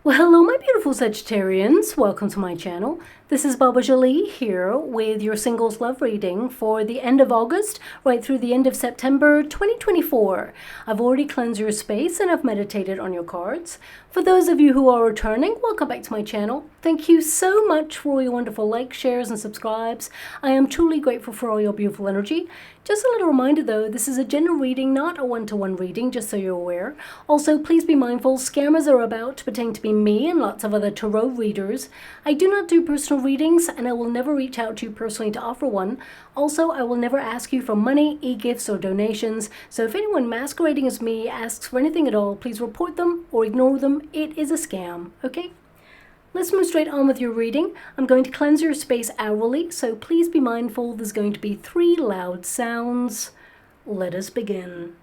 Well, hello my beautiful Sagittarians, welcome to my channel. This is Baba Jolie here with your singles love reading for the end of August right through the end of September 2024. I've already cleansed your space and I've meditated on your cards. For those of you who are returning, welcome back to my channel. Thank you so much for all your wonderful likes, shares and subscribes. I am truly grateful for all your beautiful energy. Just a little reminder though, this is a general reading, not a one-to-one reading, just so you're aware. Also, please be mindful, scammers are about to pretend to be me and lots of other tarot readers. I do not do personal readings and I will never reach out to you personally to offer one. Also, I will never ask you for money, e-gifts or donations. So if anyone masquerading as me asks for anything at all, please report them or ignore them. It is a scam, okay? Let's move straight on with your reading. I'm going to cleanse your space hourly, so please be mindful there's going to be 3 loud sounds. Let us begin.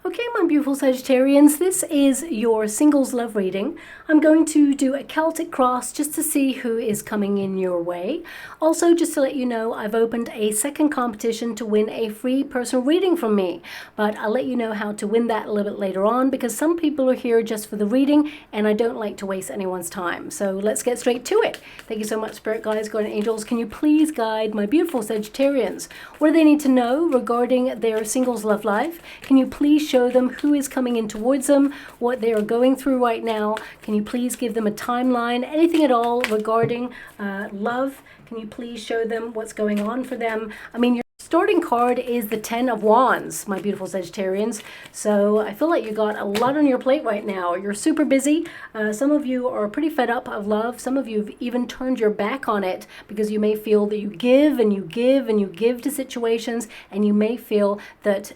Okay, my beautiful Sagittarians, this is your singles love reading. I'm going to do a Celtic cross just to see who is coming in your way. Also, just to let you know, I've opened a second competition to win a free personal reading from me. But I'll let you know how to win that a little bit later on because some people are here just for the reading and I don't like to waste anyone's time. So let's get straight to it. Thank you so much, Spirit Guides, Guardian Angels. Can you please guide my beautiful Sagittarians? What do they need to know regarding their singles love life? Can you please show them who is coming in towards them, what they are going through right now? Can you please give them a timeline, anything at all regarding love? Can you please show them what's going on for them? I mean, your starting card is the 10 of Wands, my beautiful Sagittarians. So I feel like you got a lot on your plate right now. You're super busy. Some of you are pretty fed up of love. Some of you have even turned your back on it because you may feel that you give and you give and you give to situations and you may feel that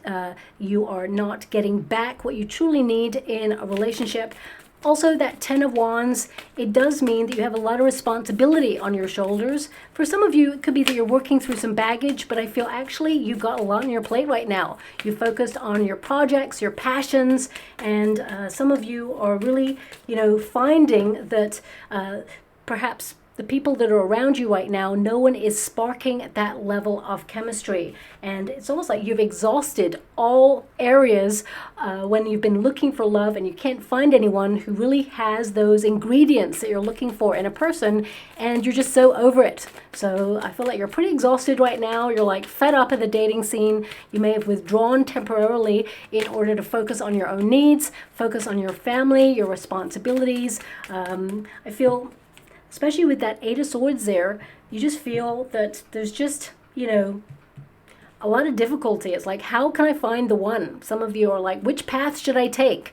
you are not getting back what you truly need in a relationship. Also, that 10 of Wands, it does mean that you have a lot of responsibility on your shoulders. For some of you, it could be that you're working through some baggage, but I feel actually you've got a lot on your plate right now. You focused on your projects, your passions, and some of you are really, finding that perhaps the people that are around you right now, no one is sparking at that level of chemistry. And it's almost like you've exhausted all areas when you've been looking for love and you can't find anyone who really has those ingredients that you're looking for in a person and you're just so over it. So I feel like you're pretty exhausted right now. You're like fed up of the dating scene. You may have withdrawn temporarily in order to focus on your own needs, focus on your family, your responsibilities. I feel, especially with that 8 of Swords there, you just feel that there's just, a lot of difficulty. It's like, how can I find the one? Some of you are like, which path should I take?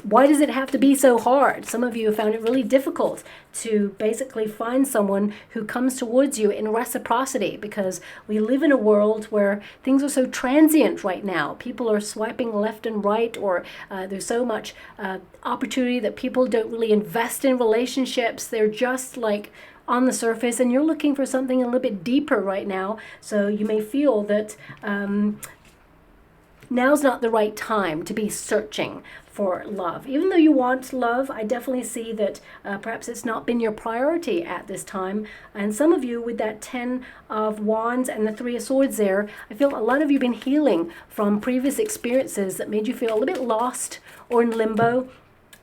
Why does it have to be so hard? Some of you have found it really difficult to basically find someone who comes towards you in reciprocity because we live in a world where things are so transient right now. People are swiping left and right, or there's so much opportunity that people don't really invest in relationships. They're just like on the surface, and you're looking for something a little bit deeper right now. So you may feel that now's not the right time to be searching for love. Even though you want love, I definitely see that perhaps it's not been your priority at this time. And some of you with that 10 of Wands and the 3 of Swords there, I feel a lot of you have been healing from previous experiences that made you feel a little bit lost or in limbo.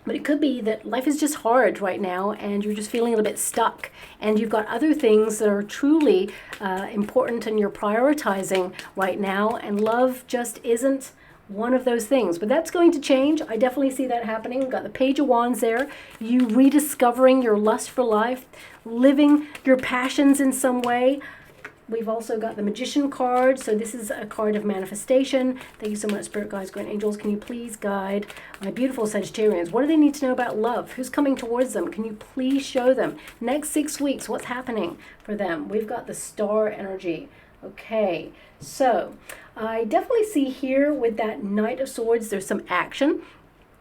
But it could be that life is just hard right now and you're just feeling a little bit stuck and you've got other things that are truly important and you're prioritizing right now, and love just isn't one of those things. But that's going to change. I definitely see that happening. We've got the Page of Wands there. You rediscovering your lust for life, living your passions in some way. We've also got the Magician card. So this is a card of manifestation. Thank you so much, Spirit Guides, Guardian Angels. Can you please guide my beautiful Sagittarians? What do they need to know about love? Who's coming towards them? Can you please show them? Next 6 weeks, what's happening for them? We've got the Star energy. Okay, so I definitely see here with that Knight of Swords, there's some action.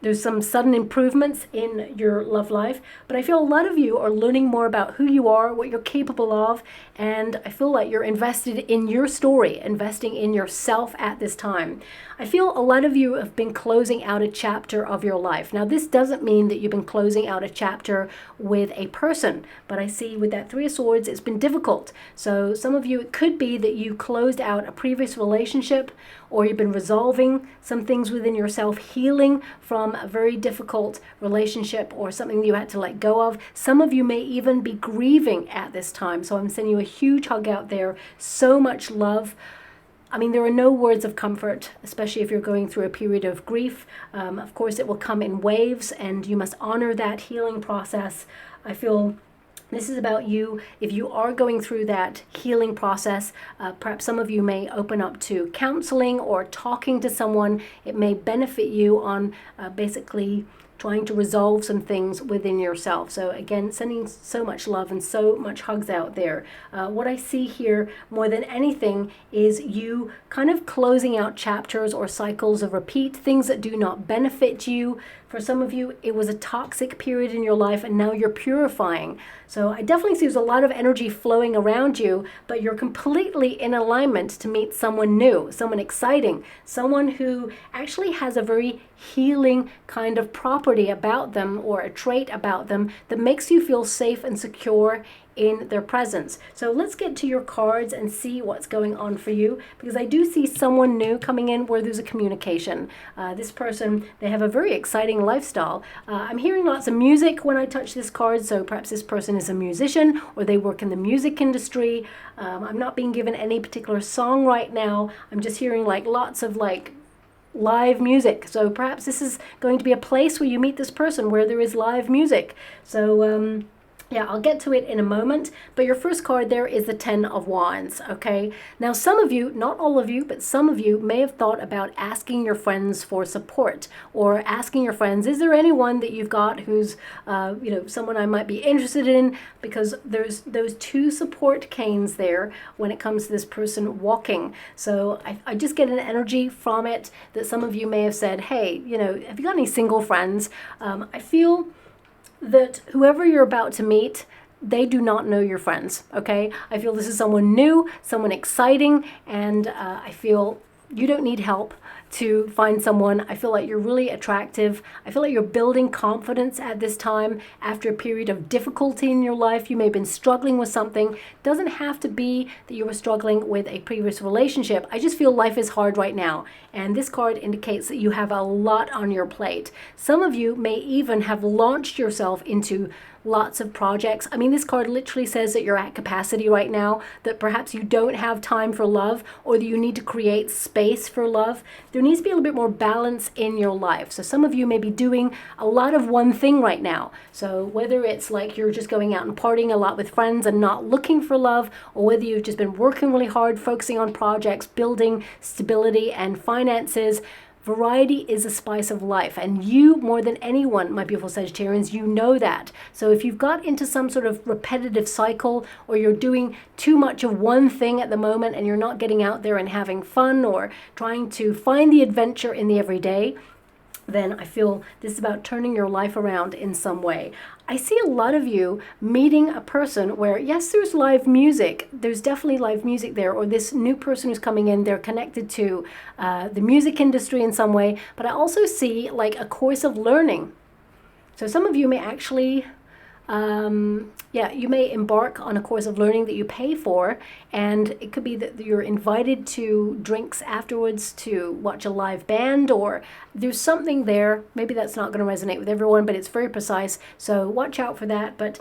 there's some sudden improvements in your love life, but I feel a lot of you are learning more about who you are, what you're capable of, and I feel like you're invested in your story, investing in yourself at this time. I feel a lot of you have been closing out a chapter of your life. Now, this doesn't mean that you've been closing out a chapter with a person, but I see with that Three of Swords, it's been difficult. So some of you, it could be that you closed out a previous relationship, or you've been resolving some things within yourself, healing from a very difficult relationship or something that you had to let go of. Some of you may even be grieving at this time. So I'm sending you a huge hug out there. So much love. I mean, there are no words of comfort, especially if you're going through a period of grief. Of course, it will come in waves, and you must honor that healing process. I feel this is about you. If you are going through that healing process, perhaps some of you may open up to counseling or talking to someone. It may benefit you on basically trying to resolve some things within yourself. So again, sending so much love and so much hugs out there. What I see here more than anything is you kind of closing out chapters or cycles of repeat, things that do not benefit you. For some of you, it was a toxic period in your life, and now you're purifying. So I definitely see there's a lot of energy flowing around you, but you're completely in alignment to meet someone new, someone exciting, someone who actually has a very healing kind of property about them or a trait about them that makes you feel safe and secure in their presence. So let's get to your cards and see what's going on for you, because I do see someone new coming in where there's a communication. This person, they have a very exciting lifestyle. I'm hearing lots of music when I touch this card, so perhaps this person is a musician or they work in the music industry. I'm not being given any particular song right now. I'm just hearing like lots of like live music. So perhaps this is going to be a place where you meet this person where there is live music. So yeah, I'll get to it in a moment, but your first card there is the Ten of Wands, okay? Now, some of you, not all of you, but some of you may have thought about asking your friends for support, or asking your friends, is there anyone that you've got who's, someone I might be interested in? Because there's those two support canes there when it comes to this person walking. So I just get an energy from it that some of you may have said, hey, have you got any single friends? I feel that whoever you're about to meet, they do not know your friends, okay? I feel this is someone new, someone exciting, and I feel you don't need help to find someone. I feel like you're really attractive. I feel like you're building confidence at this time after a period of difficulty in your life. You may have been struggling with something. It doesn't have to be that you were struggling with a previous relationship. I just feel life is hard right now. And this card indicates that you have a lot on your plate. Some of you may even have launched yourself into lots of projects. I mean, this card literally says that you're at capacity right now, that perhaps you don't have time for love, or that you need to create space for love. There needs to be a little bit more balance in your life. So some of you may be doing a lot of one thing right now. So whether it's like you're just going out and partying a lot with friends and not looking for love, or whether you've just been working really hard, focusing on projects, building stability and finances, variety is a spice of life, and you, more than anyone, my beautiful Sagittarians, you know that. So if you've got into some sort of repetitive cycle, or you're doing too much of one thing at the moment and you're not getting out there and having fun or trying to find the adventure in the everyday, then I feel this is about turning your life around in some way. I see a lot of you meeting a person where, yes, there's live music. There's definitely live music there, or this new person who's coming in, they're connected to the music industry in some way. But I also see like a course of learning. So some of you may actually you may embark on a course of learning that you pay for, and it could be that you're invited to drinks afterwards to watch a live band, or there's something there. Maybe that's not going to resonate with everyone, but it's very precise, so watch out for that. But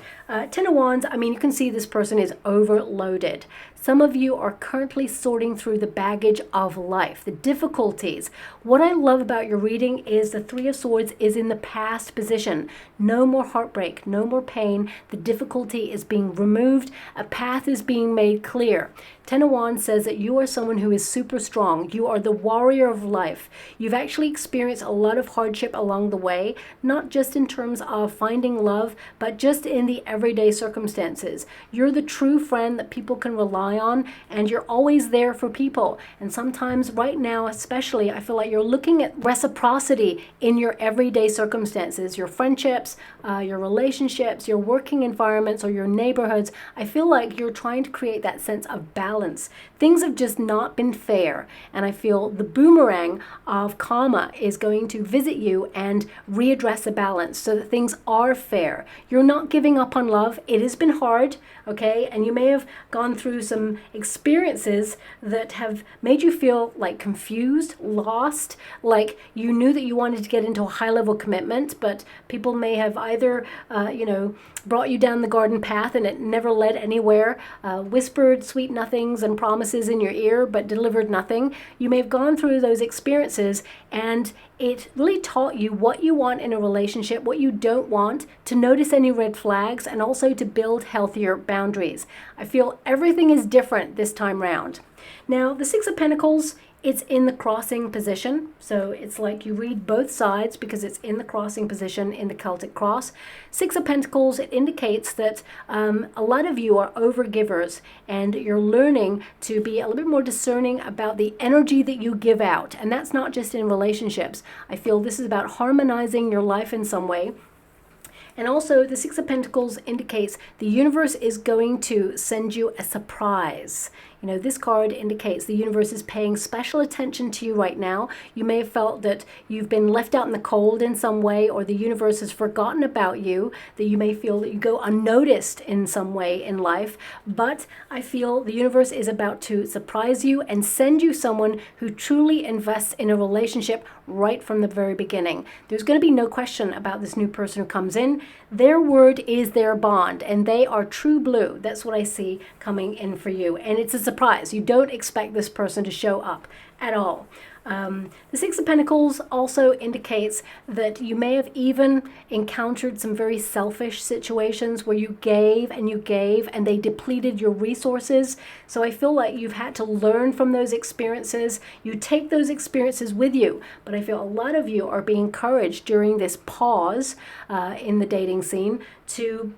Ten of Wands, I mean, you can see this person is overloaded. Some of you are currently sorting through the baggage of life, the difficulties. What I love about your reading is the Three of Swords is in the past position. No more heartbreak, no more pain. The difficulty is being removed. A path is being made clear. Ten of Wands says that you are someone who is super strong. You are the warrior of life. You've actually experienced a lot of hardship along the way, not just in terms of finding love, but just in the everyday circumstances. You're the true friend that people can rely rely on, and you're always there for people. And sometimes right now, especially, I feel like you're looking at reciprocity in your everyday circumstances, your friendships, your relationships, your working environments, or your neighborhoods. I feel like you're trying to create that sense of balance. Things have just not been fair, and I feel the boomerang of karma is going to visit you and readdress the balance so that things are fair. You're not giving up on love. It has been hard, okay? And you may have gone through some experiences that have made you feel like confused, lost, like you knew that you wanted to get into a high-level commitment, but people may have either, brought you down the garden path and it never led anywhere, whispered sweet nothings and promises in your ear, but delivered nothing. You may have gone through those experiences, and it really taught you what you want in a relationship, what you don't want, to notice any red flags, and also to build healthier boundaries. I feel everything is different this time round. Now, the Six of Pentacles, it's in the crossing position. So it's like you read both sides because it's in the crossing position in the Celtic cross. Six of Pentacles, it indicates that a lot of you are overgivers, and you're learning to be a little bit more discerning about the energy that you give out. And that's not just in relationships. I feel this is about harmonizing your life in some way. And also, the Six of Pentacles indicates the universe is going to send you a surprise. You know, this card indicates the universe is paying special attention to you right now. You may have felt that you've been left out in the cold in some way, or the universe has forgotten about you, that you may feel that you go unnoticed in some way in life. But I feel the universe is about to surprise you and send you someone who truly invests in a relationship right from the very beginning. There's going to be no question about this new person who comes in. Their word is their bond, and they are true blue. That's what I see coming in for you. And it's a surprise. You don't expect this person to show up at all. The Six of Pentacles also indicates that you may have even encountered some very selfish situations where you gave and they depleted your resources. So I feel like you've had to learn from those experiences. You take those experiences with you, but I feel a lot of you are being encouraged during this pause in the dating scene to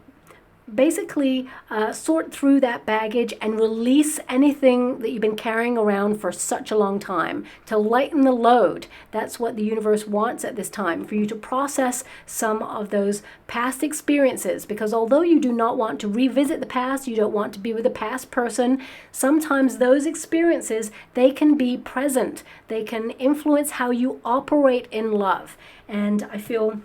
basically sort through that baggage and release anything that you've been carrying around for such a long time, to lighten the load. That's what the universe wants at this time, for you to process some of those past experiences, because although you do not want to revisit the past, you don't want to be with a past person, sometimes those experiences, they can be present. They can influence how you operate in love. And I feel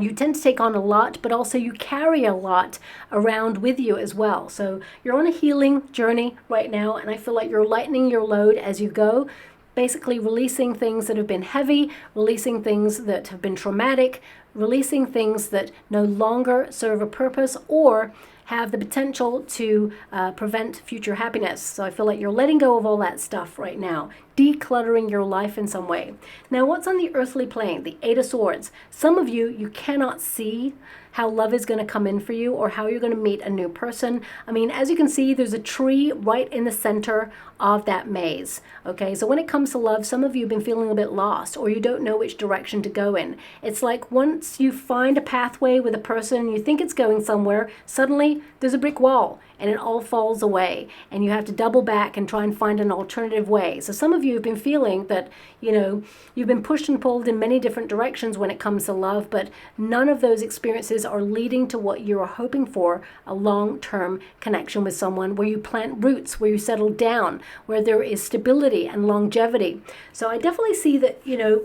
you tend to take on a lot, but also you carry a lot around with you as well. So you're on a healing journey right now, and I feel like you're lightening your load as you go, basically releasing things that have been heavy, releasing things that have been traumatic, releasing things that no longer serve a purpose or have the potential to prevent future happiness. So I feel like you're letting go of all that stuff right now, decluttering your life in some way. Now, what's on the earthly plane? The Eight of Swords. Some of you, you cannot see how love is going to come in for you or how you're going to meet a new person. I mean, as you can see, there's a tree right in the center of that maze. Okay, so when it comes to love, some of you have been feeling a bit lost, or you don't know which direction to go in. It's like once you find a pathway with a person, you think it's going somewhere, suddenly there's a brick wall and it all falls away, and you have to double back and try and find an alternative way. So some of you have been feeling that, you know, you've been pushed and pulled in many different directions when it comes to love, but none of those experiences are leading to what you are hoping for, a long-term connection with someone where you plant roots, where you settle down, where there is stability and longevity. So I definitely see that, you know,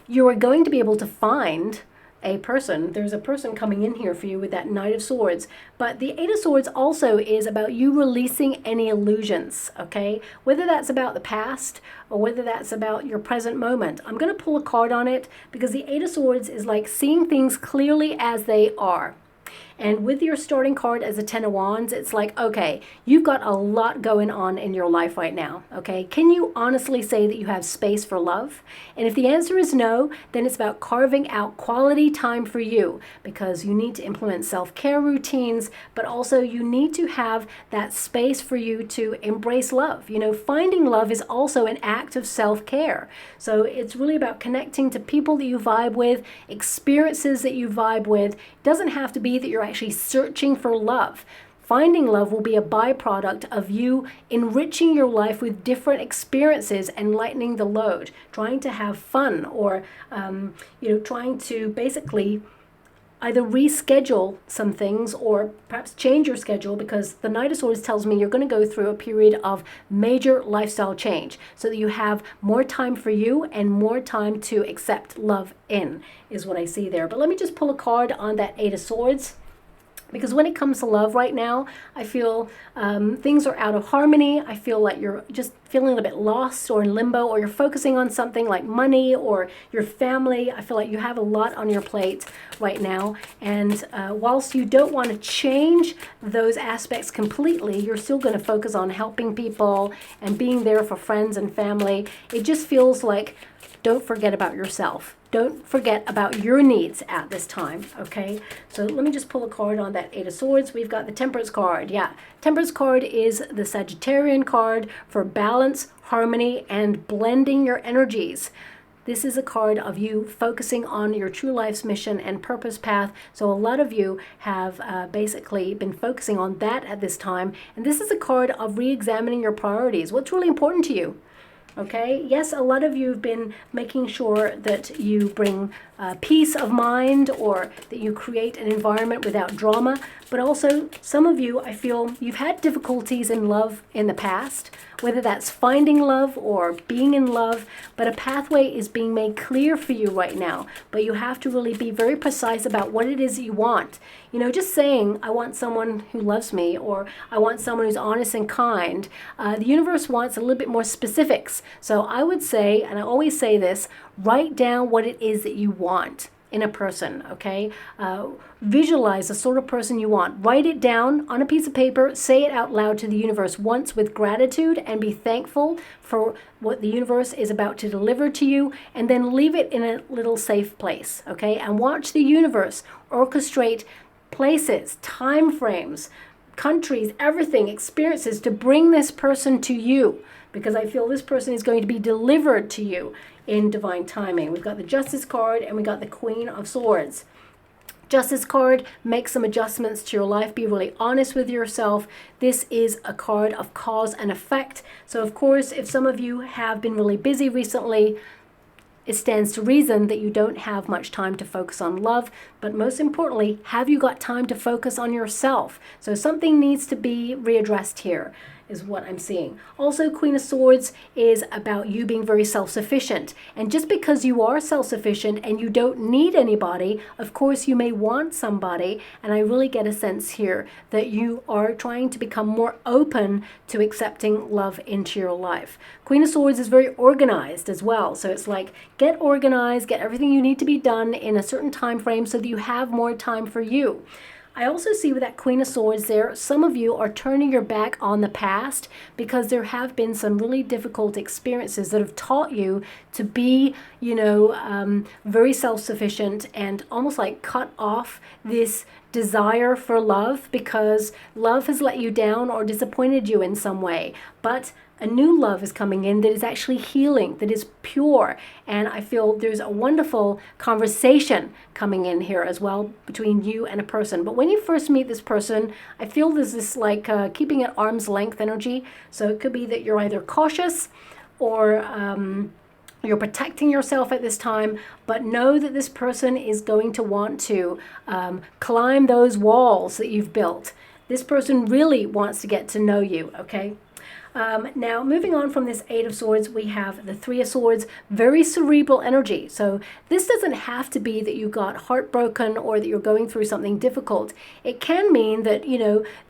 you are going to be able to find a person. There's a person coming in here for you with that Knight of Swords. But the Eight of Swords also is about you releasing any illusions, okay? Whether that's about the past or whether that's about your present moment. I'm going to pull a card on it because the Eight of Swords is like seeing things clearly as they are. And with your starting card as a Ten of Wands, it's like, okay, you've got a lot going on in your life right now, okay? Can you honestly say that you have space for love? And if the answer is no, then it's about carving out quality time for you, because you need to implement self-care routines, but also you need to have that space for you to embrace love. You know, finding love is also an act of self-care. So it's really about connecting to people that you vibe with, experiences that you vibe with. It doesn't have to be that you're actually searching for love. finding love will be a byproduct of you enriching your life with different experiences and lightening the load, trying to have fun, or trying to basically either reschedule some things or perhaps change your schedule, because the Knight of Swords tells me you're going to go through a period of major lifestyle change so that you have more time for you and more time to accept love in, is what I see there. But let me just pull a card on that Eight of Swords. Because when it comes to love right now, I feel things are out of harmony. I feel like you're just feeling a bit lost or in limbo, or you're focusing on something like money or your family. I feel like you have a lot on your plate right now. And whilst you don't want to change those aspects completely, you're still going to focus on helping people and being there for friends and family. It just feels like, don't forget about yourself. Don't forget about your needs at this time, okay? So let me just pull a card on that Eight of Swords. We've got the Temperance card. Yeah, Temperance card is the Sagittarian card for balance, harmony, and blending your energies. This is a card of you focusing on your true life's mission and purpose path. So a lot of you have basically been focusing on that at this time. And this is a card of re-examining your priorities. What's really important to you? Okay, yes, a lot of you have been making sure that you bring peace of mind, or that you create an environment without drama. But also, some of you, I feel you've had difficulties in love in the past, whether that's finding love or being in love, but a pathway is being made clear for you right now. But you have to really be very precise about what it is that you want. You know, just saying, I want someone who loves me, or I want someone who's honest and kind. The universe wants a little bit more specifics. So I would say, and I always say this, write down what it is that you want in a person, okay? Visualize the sort of person you want. Write it down on a piece of paper, say it out loud to the universe once with gratitude, and be thankful for what the universe is about to deliver to you, and then leave it in a little safe place, okay? And watch the universe orchestrate places, time frames, countries, everything, experiences to bring this person to you, because I feel this person is going to be delivered to you in divine timing. We've got the Justice card and we got the Queen of Swords. Justice card, make some adjustments to your life. Be really honest with yourself. This is a card of cause and effect. So of course, if some of you have been really busy recently, it stands to reason that you don't have much time to focus on love. But most importantly, have you got time to focus on yourself? So something needs to be readdressed here, is what I'm seeing. Also, Queen of Swords is about you being very self-sufficient. And just because you are self-sufficient and you don't need anybody, of course you may want somebody. And I really get a sense here that you are trying to become more open to accepting love into your life. Queen of Swords is very organized as well. So it's like, get organized, get everything you need to be done in a certain time frame so that you have more time for you. I also see with that Queen of Swords there, some of you are turning your back on the past because there have been some really difficult experiences that have taught you to be, very self-sufficient, and almost like cut off this desire for love because love has let you down or disappointed you in some way. But a new love is coming in that is actually healing, that is pure. And I feel there's a wonderful conversation coming in here as well between you and a person. But when you first meet this person, I feel there's this like keeping at arm's length energy. So it could be that you're either cautious or you're protecting yourself at this time, but know that this person is going to want to climb those walls that you've built. This person really wants to get to know you, okay? Now, moving on from this Eight of Swords, we have the Three of Swords, very cerebral energy. So this doesn't have to be that you got heartbroken or that you're going through something difficult. It can mean that,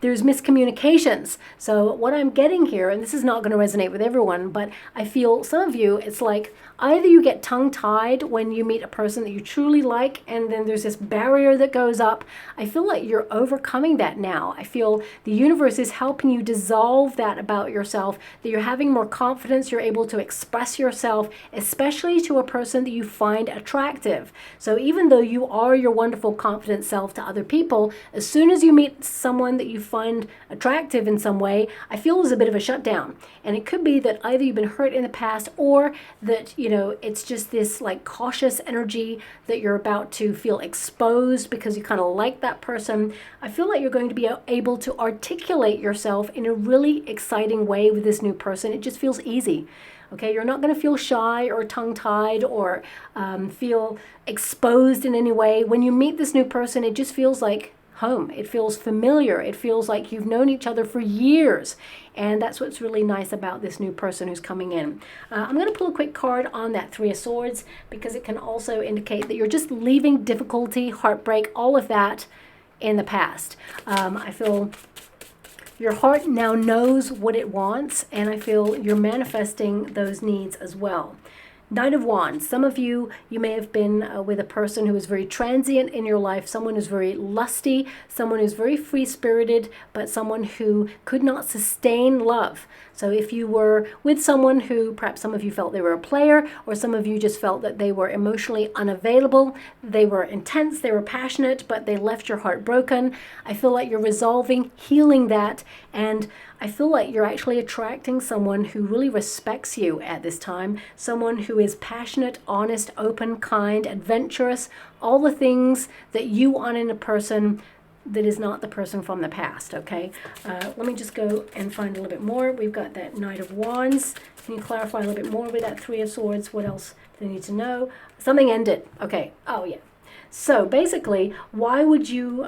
there's miscommunications. So what I'm getting here, and this is not going to resonate with everyone, but I feel some of you, it's like either you get tongue-tied when you meet a person that you truly like, and then there's this barrier that goes up. I feel like you're overcoming that now. I feel the universe is helping you dissolve that about yourself yourself, that you're having more confidence, you're able to express yourself, especially to a person that you find attractive. So even though you are your wonderful, confident self to other people, as soon as you meet someone that you find attractive in some way, I feel there's a bit of a shutdown. And it could be that either you've been hurt in the past, or that, you know, it's just this like cautious energy that you're about to feel exposed because you kind of like that person. I feel like you're going to be able to articulate yourself in a really exciting way with this new person. It just feels easy. Okay, you're not going to feel shy or tongue-tied or feel exposed in any way. When you meet this new person, it just feels like home. It feels familiar. It feels like you've known each other for years. And that's what's really nice about this new person who's coming in. I'm going to pull a quick card on that Three of Swords, because it can also indicate that you're just leaving difficulty, heartbreak, all of that in the past. I feel your heart now knows what it wants, and I feel you're manifesting those needs as well. Knight of Wands. Some of you may have been with a person who is very transient in your life, someone who's very lusty, someone who's very free-spirited, but someone who could not sustain love. So if you were with someone who, perhaps some of you felt they were a player, or some of you just felt that they were emotionally unavailable, they were intense, they were passionate, but they left your heart broken, I feel like you're resolving, healing that, and I feel like you're actually attracting someone who really respects you at this time, someone who is passionate, honest, open, kind, adventurous, all the things that you want in a person that is not the person from the past, okay? Let me just go and find a little bit more. We've got that Knight of Wands. Can you clarify a little bit more with that Three of Swords? What else do they need to know? Something ended. Okay. Oh, yeah. So basically, why would you,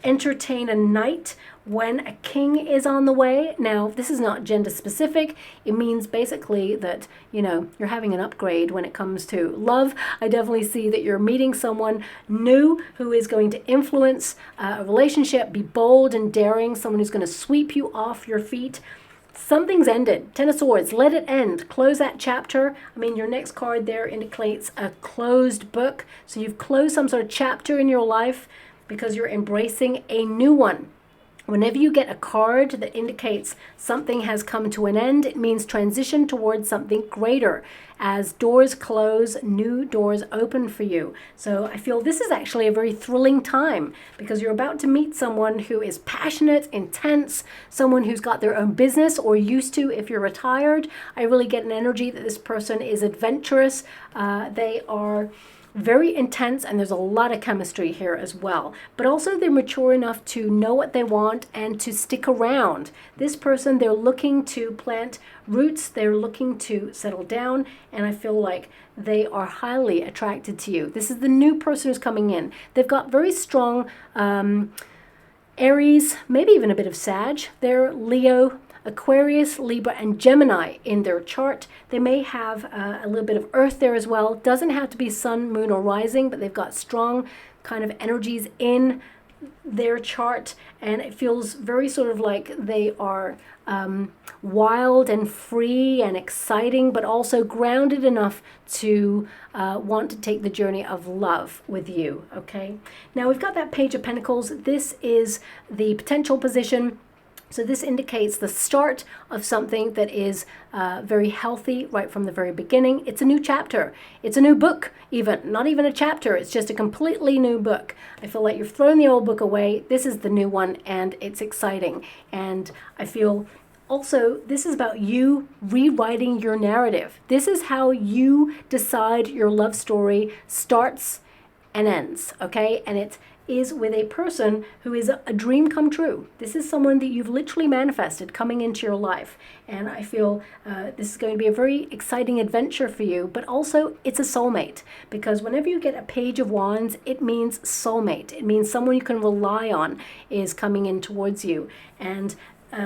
entertain a knight when a king is on the way? Now, this is not gender specific. It means basically that, you're having an upgrade when it comes to love. I definitely see that you're meeting someone new who is going to influence a relationship, be bold and daring, someone who's going to sweep you off your feet. Something's ended. Ten of Swords. Let it end. Close that chapter. I mean, your next card there indicates a closed book. So you've closed some sort of chapter in your life because you're embracing a new one. Whenever you get a card that indicates something has come to an end, it means transition towards something greater. As doors close, new doors open for you. So I feel this is actually a very thrilling time, because you're about to meet someone who is passionate, intense, someone who's got their own business, or used to if you're retired. I really get an energy that this person is adventurous. They are very intense, and there's a lot of chemistry here as well. But also they're mature enough to know what they want and to stick around. This person, they're looking to plant roots, they're looking to settle down, and I feel like they are highly attracted to you. This is the new person who's coming in. They've got very strong Aries, maybe even a bit of Sag. They're Leo, Aquarius, Libra, and Gemini in their chart. They may have a little bit of Earth there as well. Doesn't have to be Sun, Moon, or Rising, but they've got strong kind of energies in their chart, and it feels very sort of like they are wild and free and exciting, but also grounded enough to want to take the journey of love with you, okay? Now we've got that Page of Pentacles. This is the potential position. So this indicates the start of something that is very healthy right from the very beginning. It's a new chapter. It's a new book even. Not even a chapter. It's just a completely new book. I feel like you've thrown the old book away. This is the new one, and it's exciting. And I feel also this is about you rewriting your narrative. This is how you decide your love story starts and ends, okay? And it is with a person who is a dream come true. This is someone that you've literally manifested coming into your life. And I feel this is going to be a very exciting adventure for you, but also it's a soulmate, because whenever you get a Page of Wands, it means soulmate. It means someone you can rely on is coming in towards you. And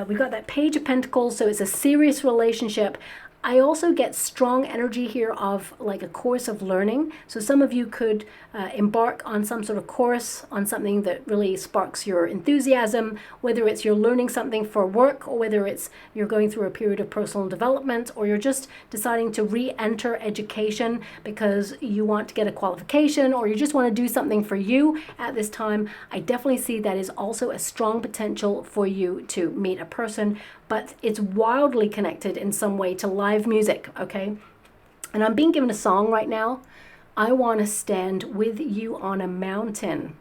we've got that Page of Pentacles, so it's a serious relationship. I also get strong energy here of like a course of learning. So some of you could embark on some sort of course on something that really sparks your enthusiasm, whether it's you're learning something for work, or whether it's you're going through a period of personal development, or you're just deciding to re-enter education because you want to get a qualification, or you just want to do something for you at this time. I definitely see that is also a strong potential for you to meet a person. but it's wildly connected in some way to live music, okay? And I'm being given a song right now. I want to stand with you on a mountain.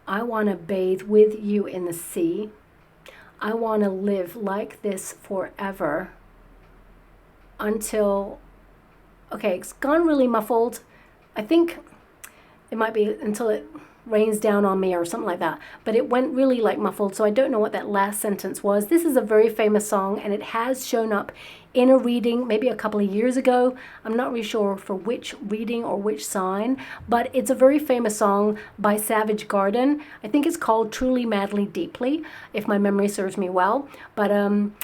I want to bathe with you in the sea. I want to live like this forever until, okay, it's gone really muffled. I think it might be until it rains down on me or something like that, but it went really like muffled, so I don't know what that last sentence was. This is a very famous song, and it has shown up in a reading maybe a couple of years ago. I'm not really sure for which reading or which sign, but it's a very famous song by Savage Garden. I think it's called Truly Madly Deeply, if my memory serves me well. But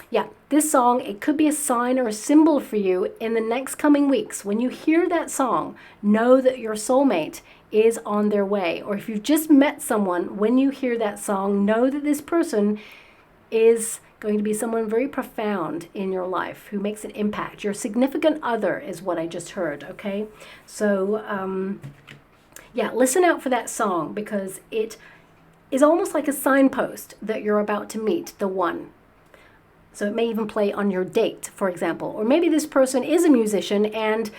yeah, this song, it could be a sign or a symbol for you in the next coming weeks. When you hear that song, know that your soulmate is on their way. Or if you've just met someone, when you hear that song, know that this person is going to be someone very profound in your life who makes an impact. Your significant other is what I just heard, okay? So, yeah, listen out for that song, because it is almost like a signpost that you're about to meet the one. So it may even play on your date, for example. Or maybe this person is a musician and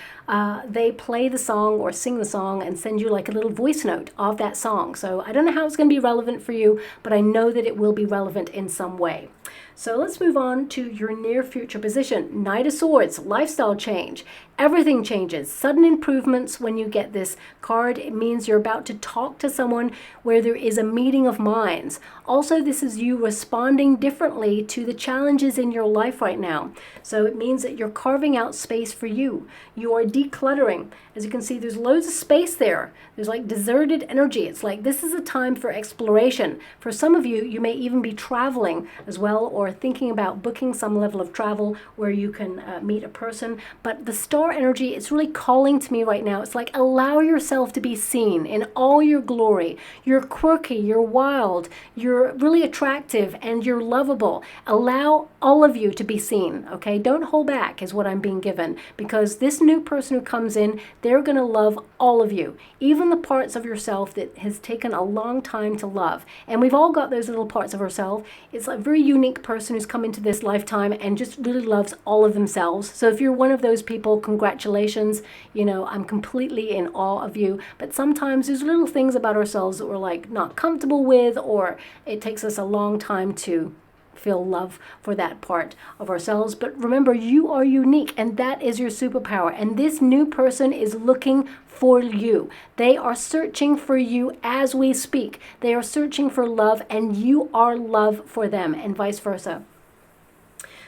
they play the song or sing the song and send you like a little voice note of that song. So I don't know how it's going to be relevant for you, but I know that it will be relevant in some way. So let's move on to your near future position. Knight of Swords, lifestyle change. Everything changes. Sudden improvements when you get this card. It means you're about to talk to someone where there is a meeting of minds. Also, this is you responding differently to the challenges in your life right now. So it means that you're carving out space for you. You are decluttering. As you can see, there's loads of space there. There's like deserted energy. It's like this is a time for exploration. For some of you, you may even be traveling as well, or thinking about booking some level of travel where you can meet a person. But the star energy, it's really calling to me right now. It's like, allow yourself to be seen in all your glory. You're quirky, you're wild, you're really attractive, and you're lovable. Allow all of you to be seen, okay? Don't hold back is what I'm being given, because this new person who comes in, they're going to love all of you, even the parts of yourself that has taken a long time to love. And we've all got those little parts of ourselves. It's a very unique person who's come into this lifetime and just really loves all of themselves. So if you're one of those people, congratulations. You know, I'm completely in awe of you. But sometimes there's little things about ourselves that we're like not comfortable with, or it takes us a long time to feel love for that part of ourselves. But remember, you are unique, and that is your superpower. And this new person is looking for you. They are searching for you as we speak. They are searching for love, and you are love for them, and vice versa.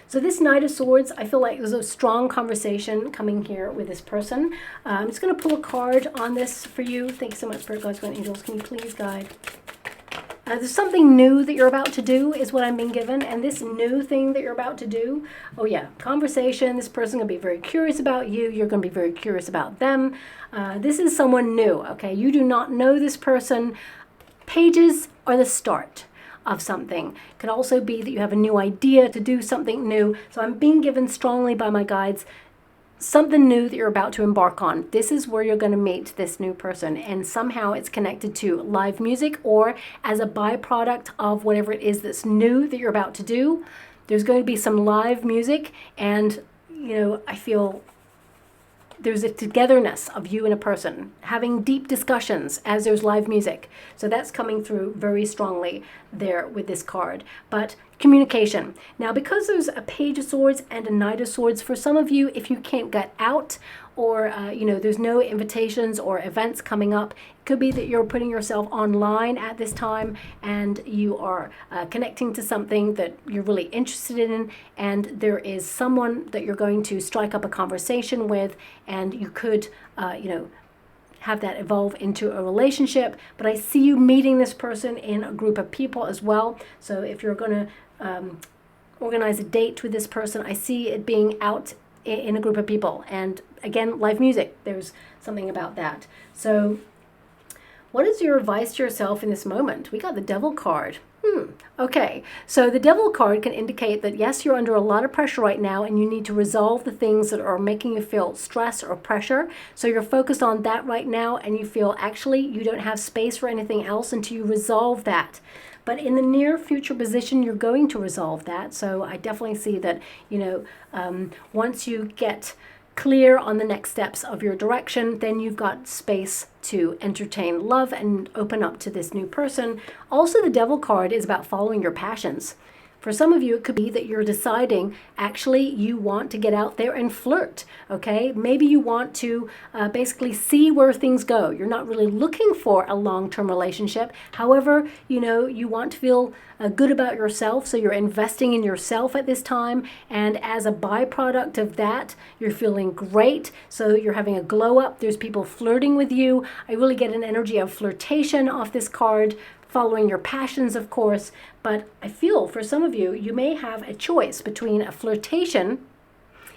So this Knight of Swords, I feel like there's a strong conversation coming here with this person. I'm just going to pull a card on this for you. Thank you so much, Spirit Guides, and Angels. Can you please guide? There's something new that you're about to do is what I'm being given. And this new thing that you're about to do, oh yeah, conversation. This person's going to be very curious about you. You're going to be very curious about them. This is someone new, okay? You do not know this person. Pages are the start of something. It could also be that you have a new idea to do something new. So I'm being given strongly by my guides something new that you're about to embark on. This is where you're going to meet this new person, and somehow it's connected to live music, or as a byproduct of whatever it is that's new that you're about to do. There's going to be some live music, and you know, I feel there's a togetherness of you and a person having deep discussions as there's live music. So that's coming through very strongly there with this card. But communication. Now, because there's a Page of Swords and a Knight of Swords, for some of you, if you can't get out, or you know, there's no invitations or events coming up, it could be that you're putting yourself online at this time, and you are connecting to something that you're really interested in, and there is someone that you're going to strike up a conversation with, and you could you know, have that evolve into a relationship. But I see you meeting this person in a group of people as well. So if you're going to organize a date with this person, I see it being out in a group of people. And again, live music, there's something about that. So what is your advice to yourself in this moment? We got the Devil card. Okay, so the Devil card can indicate that yes, you're under a lot of pressure right now and you need to resolve the things that are making you feel stress or pressure. So you're focused on that right now and you feel actually you don't have space for anything else until you resolve that. But in the near future position, you're going to resolve that. So I definitely see that, once you get clear on the next steps of your direction, then you've got space to entertain love and open up to this new person. Also, the Devil card is about following your passions. For some of you, it could be that you're deciding actually you want to get out there and flirt, okay? Maybe you want to basically see where things go. You're not really looking for a long-term relationship. However, you want to feel good about yourself, so you're investing in yourself at this time. And as a byproduct of that, you're feeling great. So you're having a glow up. There's people flirting with you. I really get an energy of flirtation off this card. Following your passions, of course, but I feel for some of you, you may have a choice between a flirtation,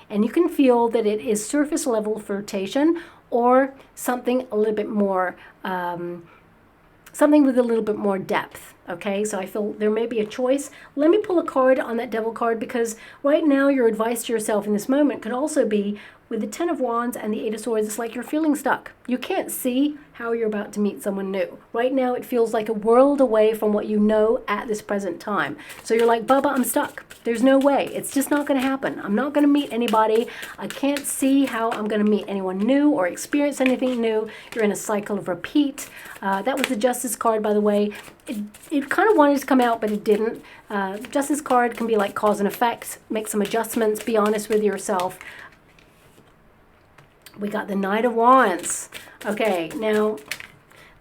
and you can feel that it is surface level flirtation, or something a little bit more, something with a little bit more depth. Okay, so I feel there may be a choice. Let me pull a card on that Devil card, because right now your advice to yourself in this moment could also be with the Ten of Wands and the Eight of Swords. It's like you're feeling stuck. You can't see how you're about to meet someone new. Right now it feels like a world away from what you know at this present time. So you're like, Baba, I'm stuck. There's no way. It's just not going to happen. I'm not going to meet anybody. I can't see how I'm going to meet anyone new or experience anything new. You're in a cycle of repeat. That was the Justice card, by the way. It kind of wanted to come out, but it didn't. Justice card can be like cause and effect. Make some adjustments. Be honest with yourself. We got the Knight of Wands. Okay, now,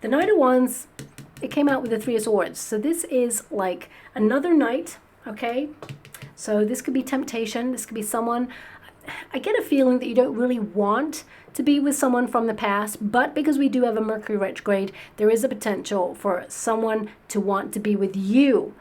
the Knight of Wands, it came out with the Three of Swords. So this is like another knight, okay? So this could be temptation. This could be someone, I get a feeling that you don't really want to be with someone from the past, but because we do have a Mercury retrograde, there is a potential for someone to want to be with you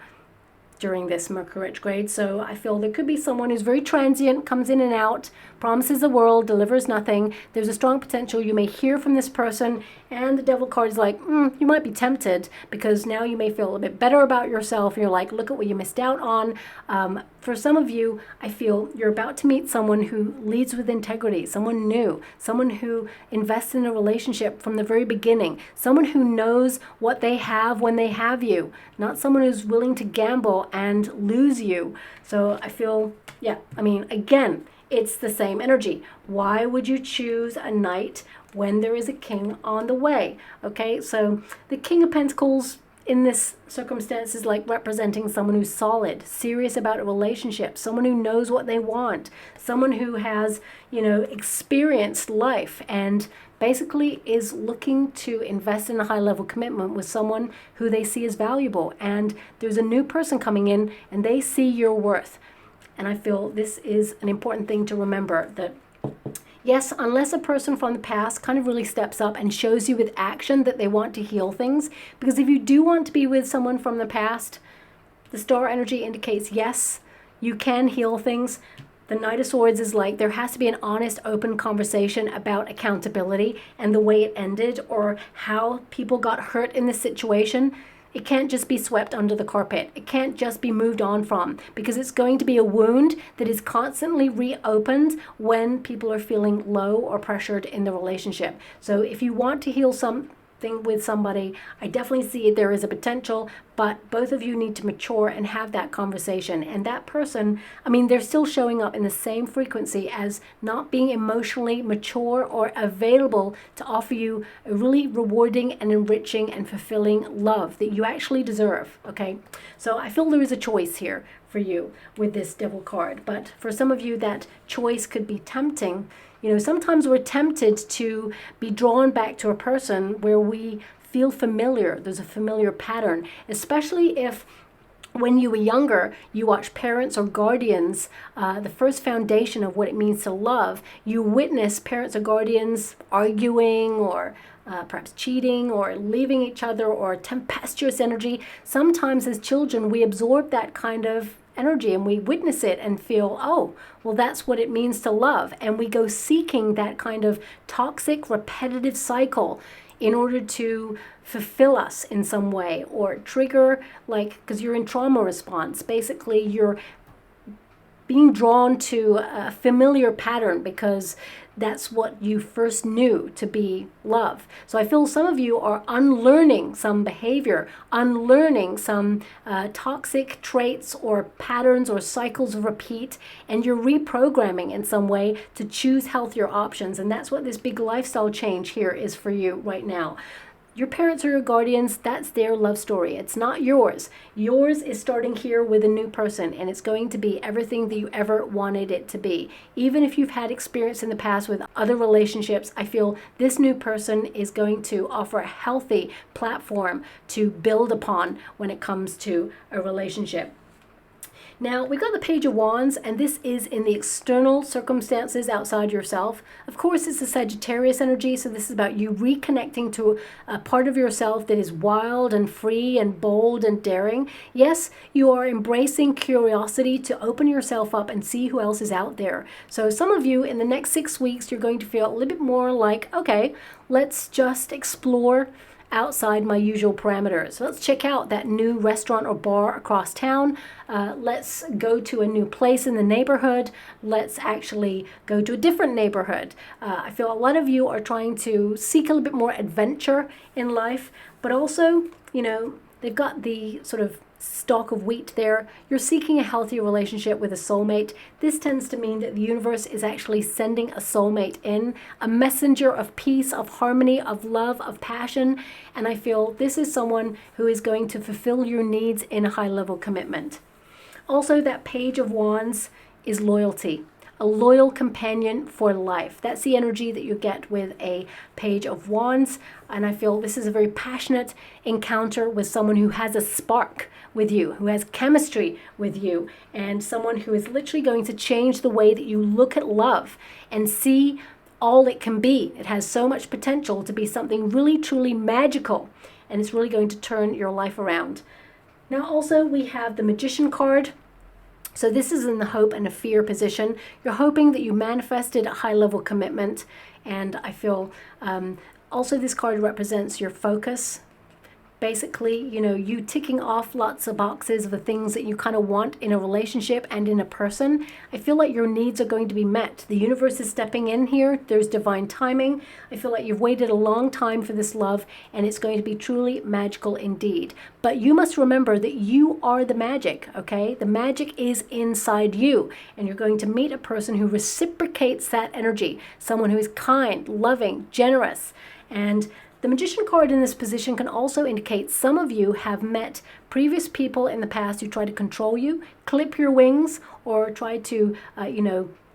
during this Mercury retrograde. So I feel there could be someone who's very transient, comes in and out, promises the world, delivers nothing. There's a strong potential you may hear from this person, and the Devil card is like, you might be tempted, because now you may feel a little bit better about yourself. You're like, look at what you missed out on. For some of you, I feel you're about to meet someone who leads with integrity, someone new, someone who invests in a relationship from the very beginning, someone who knows what they have when they have you, not someone who's willing to gamble and lose you. So I feel, again, it's the same energy. Why would you choose a knight when there is a king on the way? Okay, so the King of Pentacles in this circumstance is like representing someone who's solid, serious about a relationship, someone who knows what they want, someone who has, experienced life and basically is looking to invest in a high-level commitment with someone who they see as valuable. And there's a new person coming in and they see your worth. And I feel this is an important thing to remember, that yes, unless a person from the past kind of really steps up and shows you with action that they want to heal things, because if you do want to be with someone from the past, the star energy indicates yes, you can heal things. The Knight of Swords is like there has to be an honest, open conversation about accountability and the way it ended, or how people got hurt in this situation. It can't just be swept under the carpet. It can't just be moved on from, because it's going to be a wound that is constantly reopened when people are feeling low or pressured in the relationship. So if you want to heal something with somebody, I definitely see there is a potential, but both of you need to mature and have that conversation. And that person, they're still showing up in the same frequency as not being emotionally mature or available to offer you a really rewarding and enriching and fulfilling love that you actually deserve, okay? So I feel there is a choice here for you with this Devil card, but for some of you that choice could be tempting. Sometimes we're tempted to be drawn back to a person where we feel familiar. There's a familiar pattern, especially if when you were younger, you watch parents or guardians, the first foundation of what it means to love. You witness parents or guardians arguing or perhaps cheating or leaving each other, or tempestuous energy. Sometimes as children, we absorb that kind of energy and we witness it and feel, oh, well, that's what it means to love. And we go seeking that kind of toxic, repetitive cycle in order to fulfill us in some way, or trigger, like, because you're in trauma response. Basically, you're being drawn to a familiar pattern because that's what you first knew to be love. So I feel some of you are unlearning some behavior, unlearning some toxic traits or patterns or cycles of repeat, and you're reprogramming in some way to choose healthier options. And that's what this big lifestyle change here is for you right now. Your parents or your guardians, that's their love story. It's not yours. Yours is starting here with a new person, and it's going to be everything that you ever wanted it to be. Even if you've had experience in the past with other relationships, I feel this new person is going to offer a healthy platform to build upon when it comes to a relationship. Now, we got the Page of Wands, and this is in the external circumstances outside yourself. Of course, it's a Sagittarius energy, so this is about you reconnecting to a part of yourself that is wild and free and bold and daring. Yes, you are embracing curiosity to open yourself up and see who else is out there. So some of you, in the next 6 weeks, you're going to feel a little bit more like, okay, let's just explore outside my usual parameters. Let's check out that new restaurant or bar across town. Let's go to a new place in the neighborhood. Let's actually go to a different neighborhood. I feel a lot of you are trying to seek a little bit more adventure in life, but also, you know, they've got the sort of stalk of wheat there. You're seeking a healthy relationship with a soulmate. This tends to mean that the universe is actually sending a soulmate in, a messenger of peace, of harmony, of love, of passion. And I feel this is someone who is going to fulfill your needs in a high-level commitment. Also, that Page of Wands is loyalty. A loyal companion for life. That's the energy that you get with a Page of Wands. And I feel this is a very passionate encounter with someone who has a spark with you, who has chemistry with you, and someone who is literally going to change the way that you look at love and see all it can be. It has so much potential to be something really, truly magical, and it's really going to turn your life around. Now, also, we have the Magician card. So this is in the hope and a fear position. You're hoping that you manifested a high-level commitment, and I feel also this card represents your focus. Basically, you know, you ticking off lots of boxes of the things that you kind of want in a relationship and in a person. I feel like your needs are going to be met. The universe is stepping in here. There's divine timing. I feel like you've waited a long time for this love, and it's going to be truly magical indeed. But you must remember that you are the magic, okay? The magic is inside you, and you're going to meet a person who reciprocates that energy, someone who is kind, loving, generous. And the Magician card in this position can also indicate some of you have met previous people in the past who try to control you, clip your wings, or try to,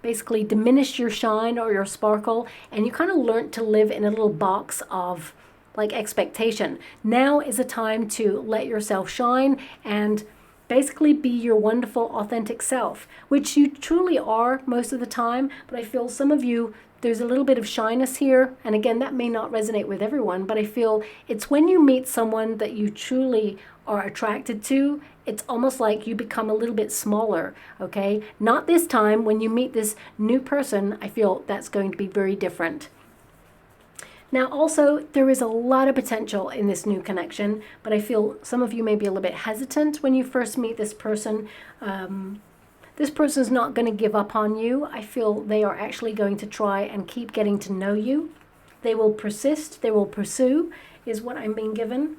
basically diminish your shine or your sparkle, and you kind of learned to live in a little box of like expectation. Now is a time to let yourself shine and basically be your wonderful, authentic self, which you truly are most of the time, but I feel some of you, there's a little bit of shyness here, and again, that may not resonate with everyone, but I feel it's when you meet someone that you truly are attracted to, it's almost like you become a little bit smaller, okay? Not this time. When you meet this new person, I feel that's going to be very different. Now, also, there is a lot of potential in this new connection, but I feel some of you may be a little bit hesitant when you first meet this person. This person's not going to give up on you. I feel they are actually going to try and keep getting to know you. They will persist, they will pursue, is what I'm being given.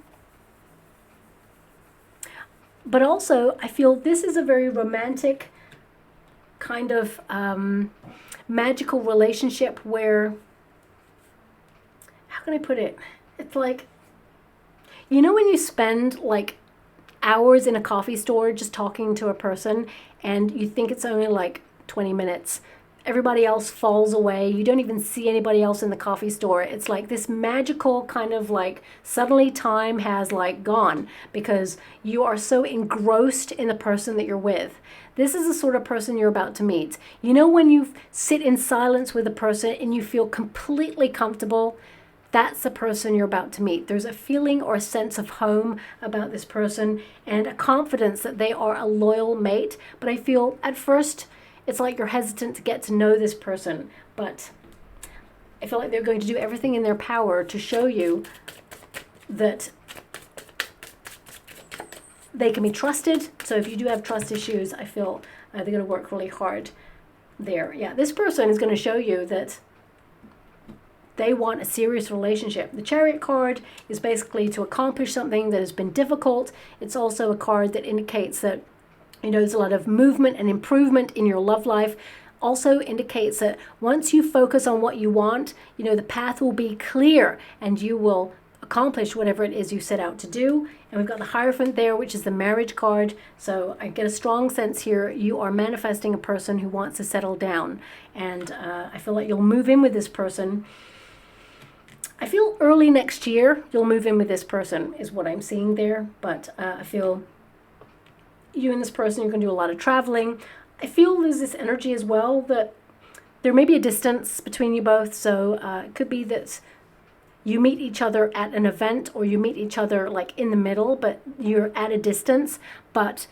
But also, I feel this is a very romantic kind of magical relationship where, how can I put it? It's like, you know when you spend like hours in a coffee store just talking to a person and you think it's only like 20 minutes. Everybody else falls away. You don't even see anybody else in the coffee store. It's like this magical kind of like suddenly time has like gone because you are so engrossed in the person that you're with. This is the sort of person you're about to meet. You know when you sit in silence with a person and you feel completely comfortable? That's the person you're about to meet. There's a feeling or a sense of home about this person and a confidence that they are a loyal mate. But I feel at first it's like you're hesitant to get to know this person. But I feel like they're going to do everything in their power to show you that they can be trusted. So if you do have trust issues, I feel they're going to work really hard there. Yeah, this person is going to show you that they want a serious relationship. The Chariot card is basically to accomplish something that has been difficult. It's also a card that indicates that, you know, there's a lot of movement and improvement in your love life. Also indicates that once you focus on what you want, you know, the path will be clear and you will accomplish whatever it is you set out to do. And we've got the Hierophant there, which is the marriage card. So I get a strong sense here you are manifesting a person who wants to settle down. And I feel like you'll move in with this person. I feel early next year you'll move in with this person is what I'm seeing there. But I feel you and this person, you're going to do a lot of traveling. I feel there's this energy as well that there may be a distance between you both. So it could be that you meet each other at an event, or you meet each other like in the middle, but you're at a distance, but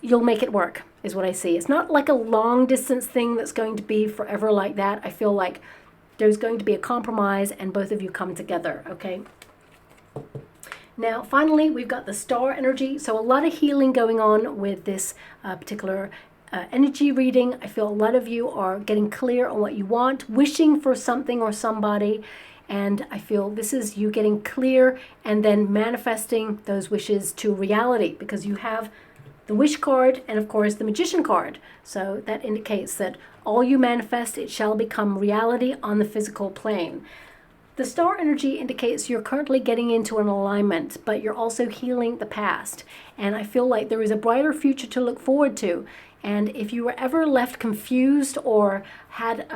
you'll make it work is what I see. It's not like a long distance thing that's going to be forever like that. I feel like there's going to be a compromise and both of you come together, okay? Now, finally, we've got the Star energy. So a lot of healing going on with this particular energy reading. I feel a lot of you are getting clear on what you want, wishing for something or somebody. And I feel this is you getting clear and then manifesting those wishes to reality, because you have the Wish card and, of course, the Magician card. So that indicates that all you manifest, it shall become reality on the physical plane. The Star energy indicates you're currently getting into an alignment, but you're also healing the past. And I feel like there is a brighter future to look forward to. And if you were ever left confused or had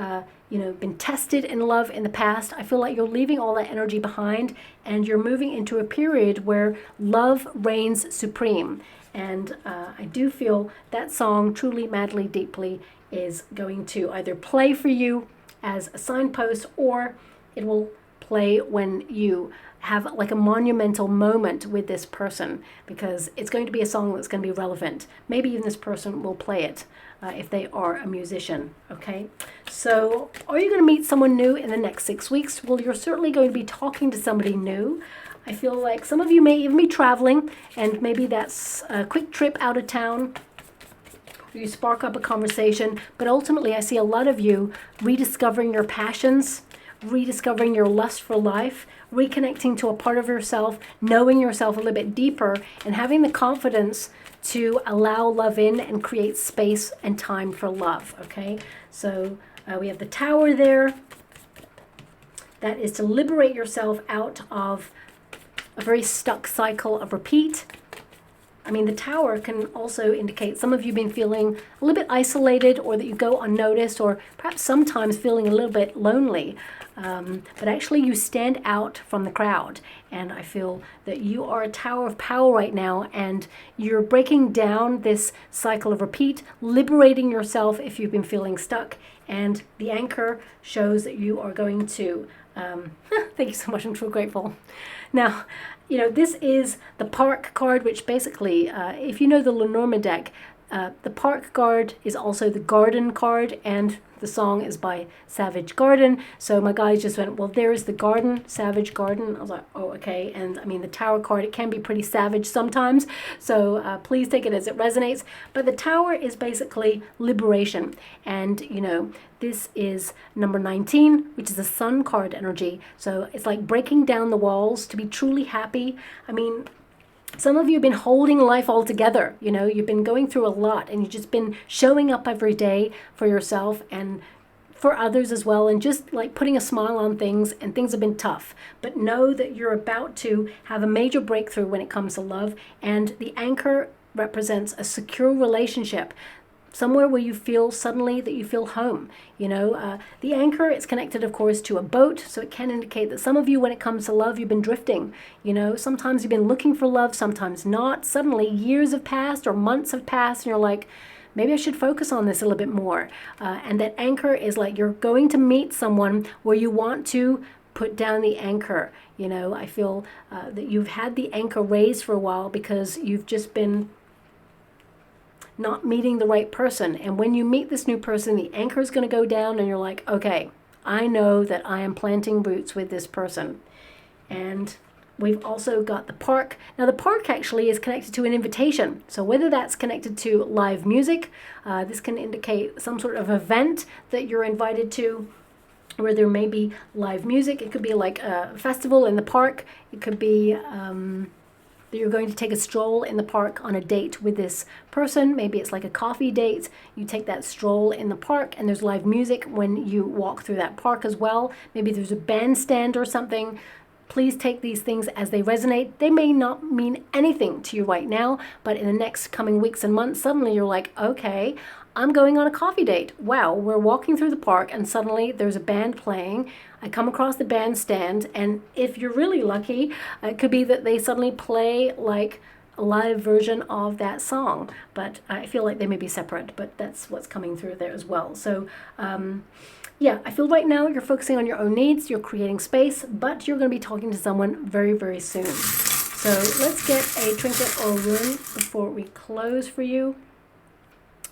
been tested in love in the past, I feel like you're leaving all that energy behind and you're moving into a period where love reigns supreme. And I do feel that song, Truly, Madly, Deeply, is going to either play for you as a signpost, or it will play when you have like a monumental moment with this person, because it's going to be a song that's going to be relevant. Maybe even this person will play it if they are a musician, okay? So are you going to meet someone new in the next 6 weeks? Well, you're certainly going to be talking to somebody new. I feel like some of you may even be traveling, and maybe that's a quick trip out of town. You spark up a conversation, but ultimately I see a lot of you rediscovering your passions, rediscovering your lust for life, reconnecting to a part of yourself, knowing yourself a little bit deeper, and having the confidence to allow love in and create space and time for love, okay? So we have the Tower there. That is to liberate yourself out of a very stuck cycle of repeat. I mean, the Tower can also indicate some of you been feeling a little bit isolated, or that you go unnoticed, or perhaps sometimes feeling a little bit lonely. But actually you stand out from the crowd. And I feel that you are a tower of power right now, and you're breaking down this cycle of repeat, liberating yourself if you've been feeling stuck. And the Anchor shows that you are going to, thank you so much, I'm so grateful. Now, you know, this is the Park card, which basically, if you know the Lenormand deck, the Park card is also the Garden card, and the song is by Savage Garden. So my guys just went, well, there's the garden, Savage Garden. I was like, oh, okay. And I mean, the Tower card, it can be pretty savage sometimes. So please take it as it resonates. But the Tower is basically liberation. And, you know, this is number 19, which is the Sun card energy. So it's like breaking down the walls to be truly happy. I mean, some of you have been holding life all together. You know, you've been going through a lot, and you've just been showing up every day for yourself and for others as well, and just like putting a smile on things, and things have been tough. But know that you're about to have a major breakthrough when it comes to love, and the Anchor represents a secure relationship. Somewhere where you feel suddenly that you feel home. You know, the Anchor is connected, of course, to a boat. So it can indicate that some of you, when it comes to love, you've been drifting. You know, sometimes you've been looking for love, sometimes not. Suddenly years have passed or months have passed, and you're like, maybe I should focus on this a little bit more. And that Anchor is like you're going to meet someone where you want to put down the anchor. You know, I feel that you've had the anchor raised for a while because you've just been not meeting the right person. And when you meet this new person, the anchor is going to go down, and you're like, okay, I know that I am planting roots with this person. And we've also got the park. Now the park actually is connected to an invitation. So whether that's connected to live music, this can indicate some sort of event that you're invited to, where there may be live music. It could be like a festival in the park. It could be that you're going to take a stroll in the park on a date with this person. Maybe it's like a coffee date. You take that stroll in the park and there's live music when you walk through that park as well. Maybe there's a bandstand or something. Please take these things as they resonate. They may not mean anything to you right now, but in the next coming weeks and months, suddenly you're like, okay, I'm going on a coffee date. Wow, we're walking through the park and suddenly there's a band playing. I come across the bandstand, and if you're really lucky, it could be that they suddenly play like a live version of that song. But I feel like they may be separate, but that's what's coming through there as well. So yeah, I feel right now you're focusing on your own needs, you're creating space, but you're going to be talking to someone very, very soon. So let's get a trinket or rune before we close for you.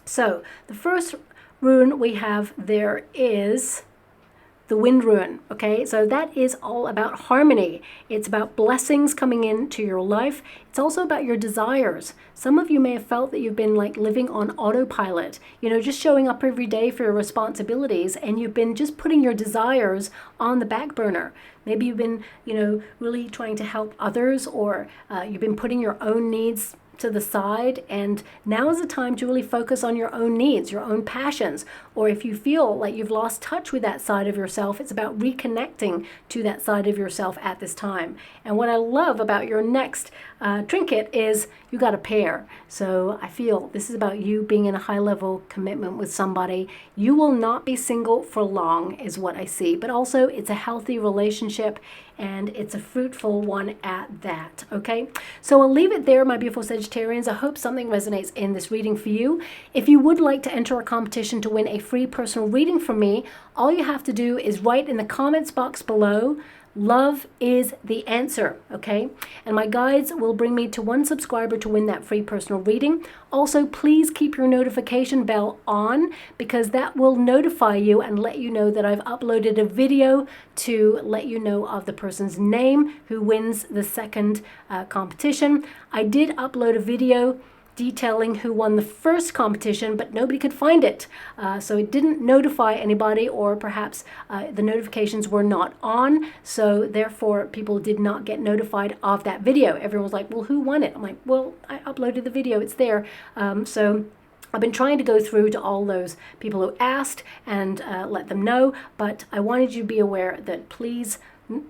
So the first rune we have there is the wind rune. Okay, so that is all about harmony. It's about blessings coming into your life. It's also about your desires. Some of you may have felt that you've been like living on autopilot, you know, just showing up every day for your responsibilities, and you've been just putting your desires on the back burner. Maybe you've been, you know, really trying to help others, or you've been putting your own needs to the side, and now is the time to really focus on your own needs, your own passions. Or if you feel like you've lost touch with that side of yourself, it's about reconnecting to that side of yourself at this time. And what I love about your next trinket is you got a pair. So I feel this is about you being in a high level commitment with somebody. You will not be single for long is what I see, but also it's a healthy relationship, and it's a fruitful one at that. Okay, so I'll leave it there, my beautiful Sagittarians. I hope something resonates in this reading for you. If you would like to enter a competition to win a free personal reading from me, all you have to do is write in the comments box below, "Love is the answer," okay? And my guides will bring me to one subscriber to win that free personal reading. Also, please keep your notification bell on, because that will notify you and let you know that I've uploaded a video to let you know of the person's name who wins the second competition. I did upload a video detailing who won the first competition, but nobody could find it. So it didn't notify anybody, or perhaps the notifications were not on. So therefore, people did not get notified of that video. Everyone was like, well, who won it? I'm like, well, I uploaded the video, it's there. So I've been trying to go through to all those people who asked and let them know, but I wanted you to be aware that please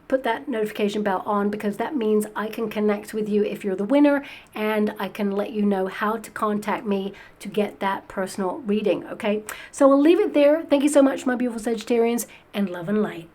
put that notification bell on, because that means I can connect with you if you're the winner, and I can let you know how to contact me to get that personal reading. Okay, so we'll leave it there. Thank you so much, my beautiful Sagittarians, and love and light.